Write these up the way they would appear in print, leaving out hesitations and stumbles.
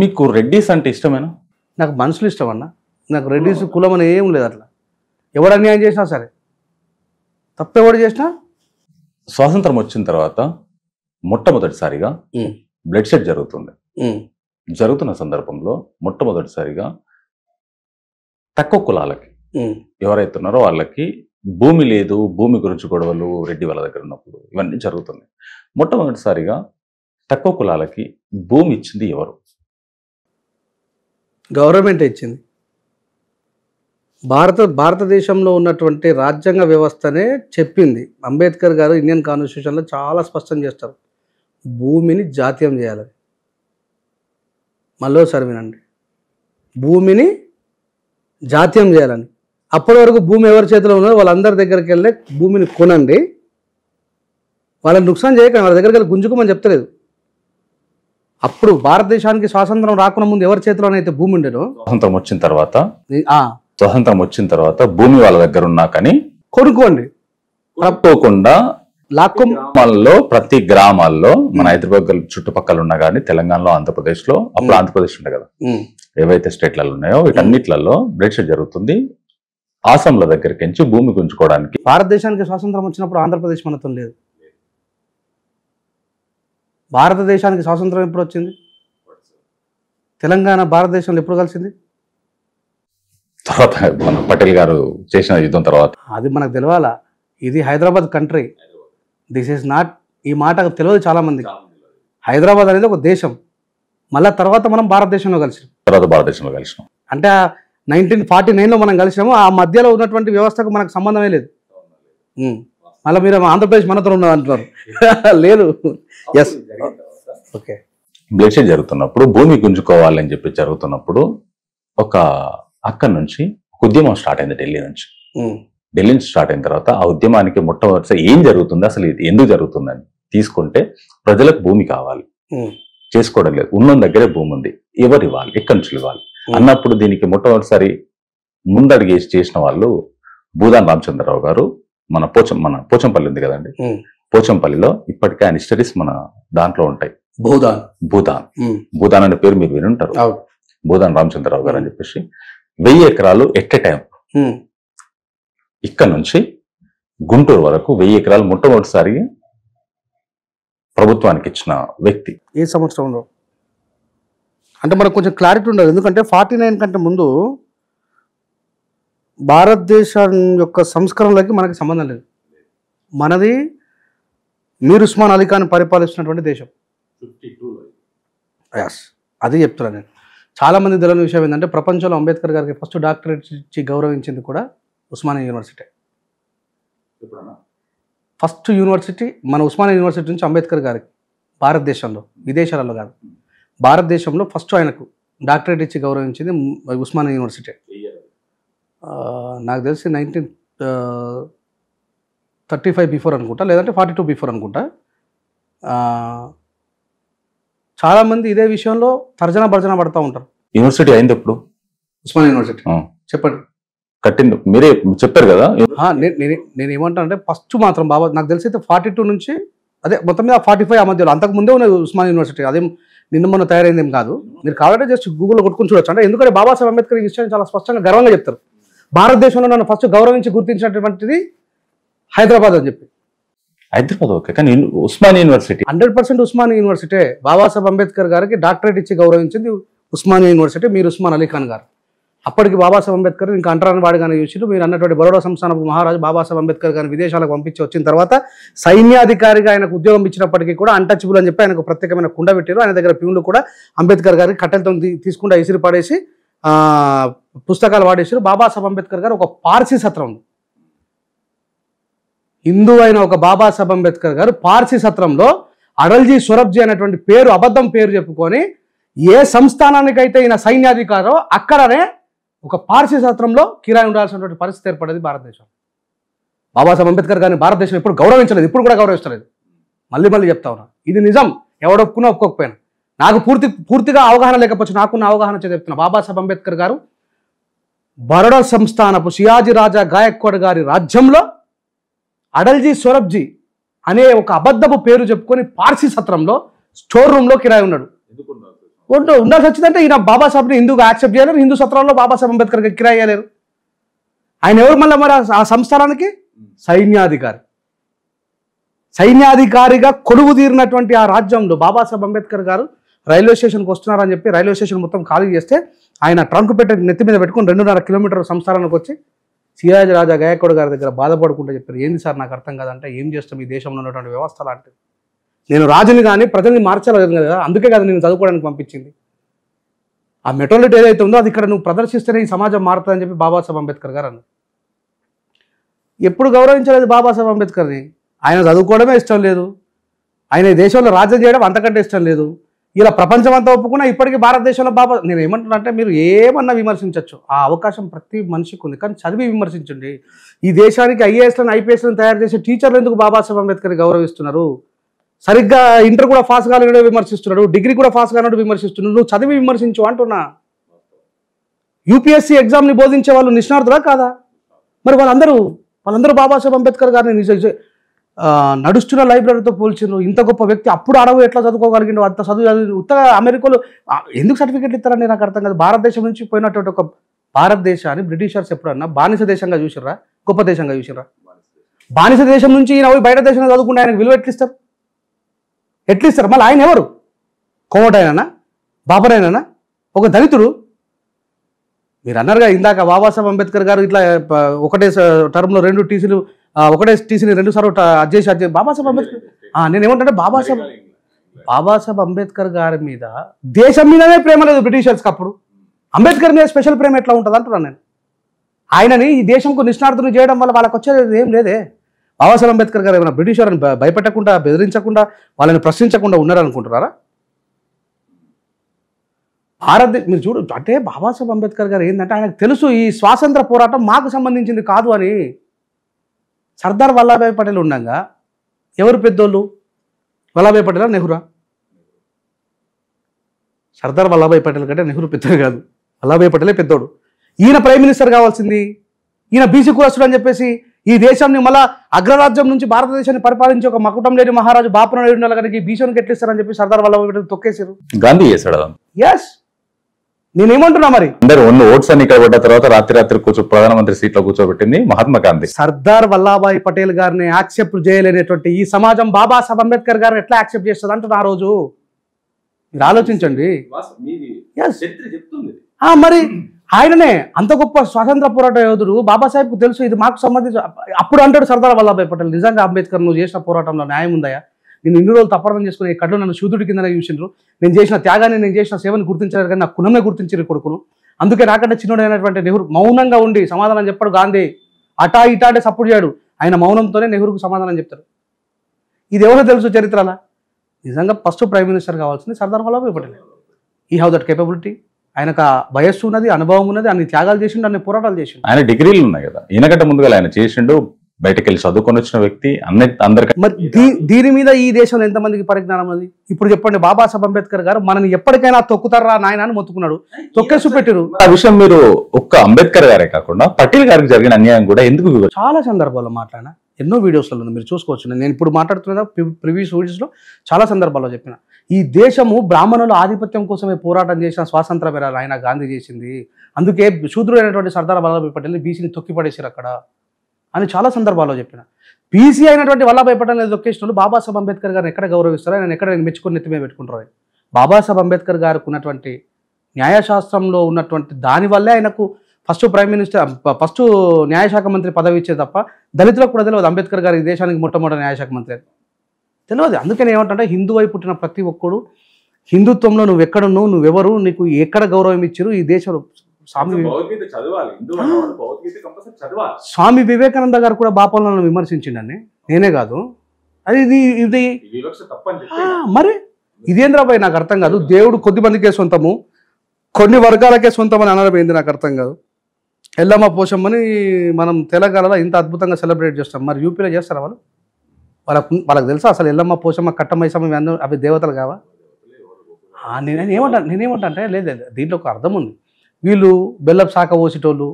మీకు రెడ్డిస్ అంటే ఇష్టమేనా? నాకు మనుషులు ఇష్టం అన్న. నాకు రెడ్డిస్ కులం అని ఏం లేదు. అట్లా ఎవడు అన్యాయం చేసినా సరే, తప్పెవడు చేసినా. స్వాతంత్రం వచ్చిన తర్వాత మొట్టమొదటిసారిగా బ్లడ్ షెడ్ జరుగుతున్న సందర్భంలో మొట్టమొదటిసారిగా తక్కువ కులాలకి ఎవరైతే ఉన్నారో వాళ్ళకి భూమి లేదు, భూమి గురించి గొడవలు రెడ్డి వాళ్ళ దగ్గర ఉన్నప్పుడు ఇవన్నీ జరుగుతున్నాయి. మొట్టమొదటిసారిగా తక్కువ కులాలకి భూమి ఇచ్చింది ఎవరు? గవర్నమెంట్ ఇచ్చింది. భారతదేశంలో ఉన్నటువంటి రాజ్యాంగ వ్యవస్థనే చెప్పింది. అంబేద్కర్ గారు ఇండియన్ కాన్స్టిట్యూషన్లో చాలా స్పష్టం చేస్తారు, భూమిని జాతీయం చేయాలని. మళ్ళోసారి వినండి, భూమిని జాతీయం చేయాలని. అప్పటి వరకు భూమి ఎవరి చేతిలో ఉన్నదో వాళ్ళందరి దగ్గరికి వెళ్ళి భూమిని కొనండి, వాళ్ళని నుక్సాన్ చేయకండి, వాళ్ళ దగ్గరికి వెళ్ళి గుంజుకోమని చెప్తలేదు. అప్పుడు భారతదేశానికి స్వాతంత్రం రాకుండా ముందు ఎవరి చేతిలోనైతే భూమి ఉండేనో, స్వాతంత్రం వచ్చిన తర్వాత భూమి వాళ్ళ దగ్గర ఉన్నా కానీ కొనుక్కోండి, తప్పకుండా గ్రామాల్లో, ప్రతి గ్రామాల్లో మన హైదరాబాద్ చుట్టుపక్కల ఉన్నా కానీ తెలంగాణలో, ఆంధ్రప్రదేశ్లో, అప్పుడు ఆంధ్రప్రదేశ్ ఉండే కదా, ఏవైతే స్టేట్లలో ఉన్నాయో వీటన్నిట్లలో బ్లడ్ షెడ్ జరుగుతుంది. ఆసాంల దగ్గరికి నుంచి భూమి గుంజుకోవడానికి. భారతదేశానికి స్వాతంత్రం వచ్చినప్పుడు ఆంధ్రప్రదేశ్ మనతో లేదు. భారతదేశానికి స్వాతంత్రం ఎప్పుడు వచ్చింది? తెలంగాణ భారతదేశంలో ఎప్పుడు కలిసింది? తర్వాత మన పటేల్ గారు చేసిన యుద్ధం తర్వాత. అది మనకు తెలవాలా. ఇది Hyderabad country, this is not. ఈ మాట తెలియదు చాలా మందికి. హైదరాబాద్ అనేది ఒక దేశం, మళ్ళీ తర్వాత మనం భారతదేశంలో కలిసినాం. అంటే 1949లో మనం కలిసినాము. ఆ మధ్యలో ఉన్నటువంటి వ్యవస్థకు మనకు సంబంధమే లేదు. మళ్ళీ మీరు ఆంధ్రప్రదేశ్ మనతో ఉన్నది అంటున్నారు. లేదు. Yes, okay. బ్లడ్ షెడ్ జరుగుతున్నప్పుడు, భూమి గుంజుకోవాలని చెప్పి జరుగుతున్నప్పుడు ఒక అక్కడి నుంచి ఉద్యమం స్టార్ట్ అయింది. ఢిల్లీ నుంచి స్టార్ట్ అయిన తర్వాత ఆ ఉద్యమానికి మొట్టమొదటిసారి ఏం జరుగుతుంది, అసలు ఇది ఎందుకు జరుగుతుందని తీసుకుంటే, ప్రజలకు భూమి కావాలి, చేసుకోవడం లేదు, ఉన్న దగ్గరే భూమి ఉంది, ఎవరు ఇవ్వాలి, ఎక్కడి నుంచి ఇవ్వాలి అన్నప్పుడు దీనికి మొట్టమొదటిసారి ముందడిగి చేసిన వాళ్ళు భూదాన్ రామచంద్రరావు గారు. మన పోచంపల్లి ఉంది కదండి, పోచంపల్లిలో ఇప్పటికే ఆయన హిస్టరీస్ మన దాంట్లో ఉంటాయి. భూదాన్ అనే పేరు మీరు వినుంటారు. భూదాన్ రామచంద్రరావు గారు అని చెప్పేసి 1000 ఎకరాలు ఎట్ ఎ టైం ఇక్కడ నుంచి గుంటూరు వరకు 1000 ఎకరాలు మొట్టమొదటిసారి ప్రభుత్వానికి ఇచ్చిన వ్యక్తి. ఏ సంవత్సరంలో అంటే మనకు కొంచెం క్లారిటీ ఉండదు. ఎందుకంటే 49 కంటే ముందు భారతదేశం యొక్క సంస్కరణలకి మనకి సంబంధం లేదు. మనది మీర్ ఉస్మాన్ అలీ ఖాన్ పరిపాలిస్తున్నటువంటి దేశం. ఎస్, అది చెప్తున్నాను నేను. చాలామంది తెలియని విషయం ఏంటంటే, ప్రపంచంలో అంబేద్కర్ గారికి ఫస్ట్ డాక్టరేట్ ఇచ్చి గౌరవించింది కూడా ఉస్మానియా యూనివర్సిటీ. ఫస్ట్ యూనివర్సిటీ మన ఉస్మానియా యూనివర్సిటీ నుంచి అంబేద్కర్ గారికి భారతదేశంలో, విదేశాలలో కాదు, భారతదేశంలో ఫస్ట్ ఆయనకు డాక్టరేట్ ఇచ్చి గౌరవించింది ఉస్మానియా యూనివర్సిటీ. నాకు తెలిసి 1935 బిఫోర్ అనుకుంటా, లేదంటే 42 బిఫోర్ అనుకుంటా. చాలామంది ఇదే విషయంలో తర్జన భర్జన పడుతూ ఉంటారు. యూనివర్సిటీ అయింది ఎప్పుడు? ఉస్మానియా యూనివర్సిటీ చెప్పండి. కట్టింది మీరే చెప్పారు కదా. నేను ఏమంటానంటే, ఫస్ట్ మాత్రం బాబా నాకు తెలిసి అయితే 42 నుంచి, అదే మొత్తం మీద 45 ఆ మధ్యలో, అంతకు ముందే ఉన్నది ఉస్మానియా యూనివర్సిటీ. అదేం నిన్న మొన్న తయారైందేం కాదు. మీరు కావాలంటే జస్ట్ గూగుల్లో కొట్టుకుని చూడొచ్చు. అంటే ఎందుకంటే బాబాసాహెబ్ అంబేద్కర్ ఈ విషయాన్ని చాలా స్పష్టంగా గర్వంగా చెప్తారు. భారతదేశంలో నన్ను ఫస్ట్ గౌరవించి గుర్తించినటువంటిది హైదరాబాద్ అని చెప్పి. హైదరాబాద్ ఓకే, కానీ ఉస్మానియా యూనివర్సిటీ 100% ఉస్మానియా యూనివర్సిటీ. బాబాసాహెబ్ అంబేద్కర్ గారికి డాక్టరేట్ ఇచ్చి గౌరవించింది ఉస్మానియా యూనివర్సిటీ, మీర్ ఉస్మాన్ అలీ ఖాన్ గారు. అప్పటికి బాబాసాహెబ్ అంబేద్కర్ ఇంకా అంటరాని వాడిగానే చూసి, మీరు అన్నటువంటి బరోడా సంస్థానపు మహారాజు బాబాసాహెబ్ అంబేద్కర్ గారిని విదేశాలకు పంపించి వచ్చిన తర్వాత సైన్యాధికారిగా ఆయనకు ఉద్యోగం ఇచ్చినప్పటికీ కూడా అన్టచబుల్ అని చెప్పి ఆయనకు ప్రత్యేకమైన కుండ పెట్టారు. ఆయన దగ్గర ప్యూన్లు కూడా అంబేద్కర్ గారికి కట్టెలతో తీసుకుంటూ ఇసిరి పడేసి పుస్తకాలు వాడేసారు. బాబాసాహెబ్ అంబేద్కర్ గారు ఒక పార్సీ సత్రం, హిందూ అయిన ఒక బాబాసాహెబ్ అంబేద్కర్ గారు పార్సీ సత్రంలో అడల్జీ సొరబ్జీ అనేటువంటి పేరు, అబద్ధం పేరు చెప్పుకొని ఏ సంస్థానానికైతే ఈయన సైన్యాధికారో అక్కడనే ఒక పార్సీ సత్రంలో కిరాయి ఉండాల్సినటువంటి పరిస్థితి ఏర్పడేది భారతదేశం. బాబాసాహెబ్ అంబేద్కర్ గారిని భారతదేశం ఎప్పుడు గౌరవించలేదు, ఇప్పుడు కూడా గౌరవించలేదు. మళ్ళీ చెప్తా ఉన్నా, ఇది నిజం. ఎవడొప్పుకున్నా ఒప్పుకోకపోయినా, నాకు పూర్తిగా అవగాహన లేకపోవచ్చు, నాకున్న అవగాహన చెప్తున్నా. బాబాసాహెబ్ అంబేద్కర్ గారు బరోడా సంస్థానపు సియాజీ రాజా గాయక్వాడ్ గారి రాజ్యంలో అడల్జీ సొరబ్జీ అనే ఒక అబద్ధపు పేరు చెప్పుకొని పార్సీ సత్రంలో స్టోర్ రూమ్లో కిరాయి ఉన్నాడు. ఉండాల్సి వచ్చిందంటే ఈయన బాబాసాహెబ్ని హిందూగా యాక్సెప్ట్ చేయలేరు, హిందూ సత్రాల్లో బాబాసాహెబ్ అంబేద్కర్కి కిరాయి చేయలేరు. ఆయన ఎవరు మళ్ళీ మరి ఆ సంస్థానానికి సైన్యాధికారిగా కొలువు తీరినటువంటి ఆ రాజ్యంలో బాబాసాహెబ్ అంబేద్కర్ గారు రైల్వే స్టేషన్కి వస్తున్నారని చెప్పి రైల్వే స్టేషన్ మొత్తం ఖాళీ చేస్తే ఆయన ట్రంక్ పెట్టి నెత్తి మీద పెట్టుకుని 2.5 కిలోమీటర్ సంస్థానానికి వచ్చి సిరాజ్ రాజా గాయకోడ్ గారి దగ్గర బాధపడుకుంటూ చెప్పారు, ఏంది సార్ నాకు అర్థం కాదంటే, ఏం చేస్తాం ఈ దేశంలో ఉన్నటువంటి వ్యవస్థ లాంటిది, నేను రాజుని కానీ ప్రజల్ని మార్చలేదు కదా, అందుకే కదా నేను చదువుకోవడానికి పంపించింది. ఆ మెటాలిటీ ఏదైతే ఉందో అది ఇక్కడ నువ్వు ప్రదర్శిస్తేనే ఈ సమాజం మారుతుందని చెప్పి బాబాసాహెబ్ అంబేద్కర్ గారు అన్నారు. ఎప్పుడు గౌరవించలేదు బాబాసాహెబ్ అంబేద్కర్ని. ఆయన చదువుకోవడమే ఇష్టం లేదు, ఆయన ఈ దేశంలో రాజ్యం చేయడం అంతకంటే ఇష్టం లేదు. ఇలా ప్రపంచం అంతా ఒప్పుకున్నా ఇప్పటికీ భారతదేశంలో నేను ఏమంటున్నా అంటే, మీరు ఏమన్నా విమర్శించవచ్చు, ఆ అవకాశం ప్రతి మనిషికి ఉంది, కానీ చదివి విమర్శించండి. ఈ దేశానికి ఐఏఎస్లను ఐపీఎస్లను తయారు చేసే టీచర్లు ఎందుకు బాబాసాహెబ్ అంబేద్కర్ గౌరవిస్తున్నారు? సరిగ్గా ఇంటర్ కూడా పాస్ కాలేడు విమర్శిస్తున్నాడు, డిగ్రీ కూడా పాస్ కానడు విమర్శిస్తున్నాడు. నువ్వు చదివి విమర్శించు అంటున్నా. యూపీఎస్సీ ఎగ్జామ్ని బోధించే వాళ్ళు నిష్ణార్థులా కాదా? మరి వాళ్ళందరూ బాబాసాహెబ్ అంబేద్కర్ గారిని నడుస్తున్న లైబ్రరీతో పోల్చిరు. ఇంత గొప్ప వ్యక్తి అప్పుడు అడవు ఎట్లా చదువుకోగలిగిండు, అంత చదువు ఉత్తగా అమెరికాలో ఎందుకు సర్టిఫికెట్లు ఇస్తారని నాకు అర్థం కాదు. భారతదేశం నుంచి పోయినటువంటి ఒక భారతదేశాన్ని బ్రిటిషర్స్ ఎప్పుడన్నా బానిస దేశంగా చూసిర్రా, గొప్ప దేశంగా చూసిర్రా? బానిస దేశం నుంచి ఈయన బయట దేశంలో చదువుకుంటే ఆయనకు విలువ ఎట్లిస్తారు? మళ్ళీ ఆయన ఎవరు? కోమటైనా బాబరైనా ఒక దళితుడు. మీరు అన్నారుగా ఇందాక బాబాసాహెబ్ అంబేద్కర్ గారు ఇట్లా ఒకటే టర్మ్లో 2 టీసీలు, ఒకటే టీసీని 2 సార్లు అడ్జేసి బాబాసాహెబ్ అంబేద్కర్ నేనేమంటే బాబాసాహెబ్ అంబేద్కర్ గారి మీద దేశం మీదనే ప్రేమ లేదు బ్రిటిషర్స్కి. అప్పుడు అంబేద్కర్ మీద స్పెషల్ ప్రేమ ఎట్లా ఉంటుంది అంటున్నాను నేను. ఆయనని ఈ దేశంకు నిష్ణార్థులు చేయడం వల్ల వాళ్ళకి వచ్చేది ఏం లేదే. బాబాసాహెబ్ అంబేద్కర్ గారు ఏమైనా బ్రిటిష్ వారిని భయపెట్టకుండా, బెదిరించకుండా, వాళ్ళని ప్రశ్నించకుండా ఉన్నారనుకుంటున్నారా? మీరు చూడు, అంటే బాబాసాహెబ్ అంబేద్కర్ గారు ఏంటంటే ఆయనకు తెలుసు ఈ స్వాతంత్ర పోరాటం మాకు సంబంధించింది కాదు అని. సర్దార్ వల్లభాయ్ పటేల్ ఉండగా ఎవరు పెద్దోళ్ళు? వల్లభాయ్ పటేలా, నెహ్రూ? సర్దార్ వల్లభాయ్ పటేల్ కంటే నెహ్రూ పెద్దోడు కాదు, వల్లభాయ్ పటేలే పెద్దోడు. ఈయన ప్రైమ్ మినిస్టర్ కావాల్సింది. ఈయన బీసీ కులస్తుడు అని చెప్పేసి ఈ దేశాన్ని మళ్ళా అగ్రరాజ్యం నుంచి భారతదేశాన్ని పరిపాలించి ఒక మకుటం లేని మహారాజు బాపునాయుడు ఉండాలి కనుక ఈ బీసీని ఎట్లిస్తారని చెప్పి సర్దార్ వల్లభాయ్ పటేల్ తొక్కేశారు. గాంధీ చేశాడు. ఎస్, నేనేమంటున్నా మరి, అందరు ఓట్స్ అని ఇక్కడ పడ్డ తర్వాత రాత్రి ప్రధానమంత్రి సీట్లో కూర్చోబెట్టింది మహాత్మా గాంధీ. సర్దార్ వల్లభాయ్ పటేల్ గారిని యాక్సెప్ట్ చేయలేనటువంటి ఈ సమాజం బాబాసాహెబ్ అంబేద్కర్ గారిని ఎట్లా యాక్సెప్ట్ చేస్తుంది అంటున్నా. ఆ రోజు మీరు ఆలోచించండి. మరి ఆయననే అంత గొప్ప స్వాతంత్ర పోరాట యోధుడు బాబాసాహెబ్కు తెలుసు ఇది మాకు సంబంధించి. అప్పుడు అంటాడు సర్దార్ వల్లభాయ్ పటేల్, నిజంగా అంబేద్కర్ నువ్వు చేసిన పోరాటంలో న్యాయం ఉందయా? నేను ఇన్ని రోజులు తప్పర్థం చేసుకుని ఈ కళ్ళు నన్ను శూద్రుడి కిందనే చూసిండ్రు, నేను చేసిన త్యాగాన్ని, నేను చేసిన సేవని గుర్తించలేదు, కానీ నా కులమే గుర్తించారు కొడుకును. అందుకే నాకంటే చిన్నడైనటువంటి నెహ్రూ మౌనంగా ఉండి సమాధానం చెప్పాడు. గాంధీ అటా ఇటా అంటే సపోర్ట్ చేయడు, ఆయన మౌనంతోనే నెహ్రూకు సమాధానం చెప్తాడు. ఇది ఎవరో తెలుసు చరిత్రలా. నిజంగా ఫస్ట్ ప్రైమ్ మినిస్టర్ కావాల్సింది సర్దార్ వల్లభాయ్ పటేల్. ఈ హ్యావ్ దట్ కేపబిలిటీ. ఆయనకు వయస్సు ఉన్నది, అనుభవం ఉన్నది, అన్ని త్యాగాలు చేసిండు, అన్ని పోరాటాలు చేసిండు. ఆయన డిగ్రీలు ఉన్నాయి కదా, ఈయనకంటే ముందుగా ఆయన చేసిండు, బయటకు వెళ్ళి చదువుకొని వచ్చిన వ్యక్తి. అందరికీ మరి దీని మీద ఈ దేశంలో ఎంతమందికి పరిజ్ఞానం ఉన్నది? ఇప్పుడు చెప్పండి, బాబాసాహెబ్ అంబేద్కర్ గారు మనని ఎప్పటికైనా తొక్కుతారా నాయన అని మొత్తుకున్నాడు, తొక్కేసి పెట్టారు. ఆ విషయం మీరు ఒక్క అంబేద్కర్ గారే కాకుండా పటేల్ గారికి జరిగిన అన్యాయం కూడా ఎందుకు చాలా సందర్భాల్లో మాట్లాడినా, ఎన్నో వీడియోస్లలో మీరు చూసుకోవచ్చు. నేను ఇప్పుడు మాట్లాడుతున్నా ప్రీవియస్ వీడియోస్లో చాలా సందర్భాల్లో చెప్పిన, ఈ దేశము బ్రాహ్మణుల ఆధిపత్యం కోసమే పోరాటం చేసిన స్వాతంత్ర బేరాలు ఆయన గాంధీ చేసింది. అందుకే శూద్రుడైనటువంటి సర్దార్ వల్లభాయ్ పటేల్ బీసీని తొక్కిపడేసారు అక్కడ అని చాలా సందర్భాల్లో చెప్పిన. బీసీ అయినటువంటి వల్లభాయ్ పటేల్ తొక్కేసిన బాబాసాహెబ్ అంబేద్కర్ గారిని ఎక్కడ గౌరవిస్తారో, ఆయన ఎక్కడ మెచ్చుకొని నెత్తిమే పెట్టుకుంటారు. బాబాసాహెబ్ అంబేద్కర్ గారికి ఉన్నటువంటి న్యాయశాస్త్రంలో ఉన్నటువంటి దానివల్లే ఆయనకు ఫస్ట్ ప్రైమ్ మినిస్టర్, ఫస్ట్ న్యాయశాఖ మంత్రి పదవి ఇచ్చే తప్ప దళితులకు కూడా తెలియదు అంబేద్కర్ గారు ఈ దేశానికి మొట్టమొదటి న్యాయశాఖ మంత్రి తెలియదు. అందుకని ఏమంటే హిందూ అయి పుట్టిన ప్రతి ఒక్కడు హిందుత్వంలో నువ్వు ఎక్కడున్నావు, నువ్వెవరు, నీకు ఎక్కడ గౌరవం ఇచ్చారు ఈ దేశంలో. స్వామి వివేకానంద గారు కూడా బాపాలను విమర్శించిండని, నేనే కాదు అది ఇది మరి ఇదేంద్రపై నాకు అర్థం కాదు. దేవుడు కొద్ది మందికే సొంతము, కొన్ని వర్గాలకే సొంతం అని అనడం నాకు అర్థం కాదు. ఎల్లమ్మ పోషమ్మని మనం తెలంగాణలో ఇంత అద్భుతంగా సెలబ్రేట్ చేస్తాం, మరి యూపీలో చేస్తారా వాళ్ళు? వాళ్ళకి తెలుసా అసలు ఎల్లమ్మ పోషమ్మ కట్టమైసమ్మ ఇవి అందరూ అవి దేవతలు కావా? నేనేమంటా అంటే లేదు, దీంట్లో ఒక అర్థం ఉంది. వీళ్ళు బెల్లం శాఖ కోసేటోళ్ళు,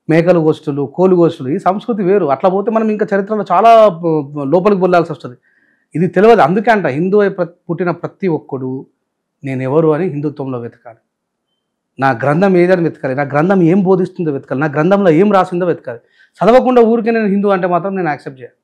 మేకలు కోసేటోళ్ళు, కోళ్ళు కోసేటోళ్ళు, ఈ సంస్కృతి వేరు. అట్లా పోతే మనం ఇంకా చరిత్రలో చాలా లోపలికి వెళ్ళాల్సి వస్తుంది. ఇది తెలియదు. అందుకే అంట హిందూ అయి పుట్టిన ప్రతి ఒక్కడు నేను ఎవరు అని హిందుత్వంలో వెతకాలి. నా గ్రంథం ఏదని వెతకాలి. నా గ్రంథం ఏం బోధిస్తుందో వెతకాలి. నా గ్రంథంలో ఏం రాసిందో వెతకాలి. చదవకుండా ఊరికే నేను హిందూ అంటే మాత్రం నేను యాక్సెప్ట్ చేయాలి.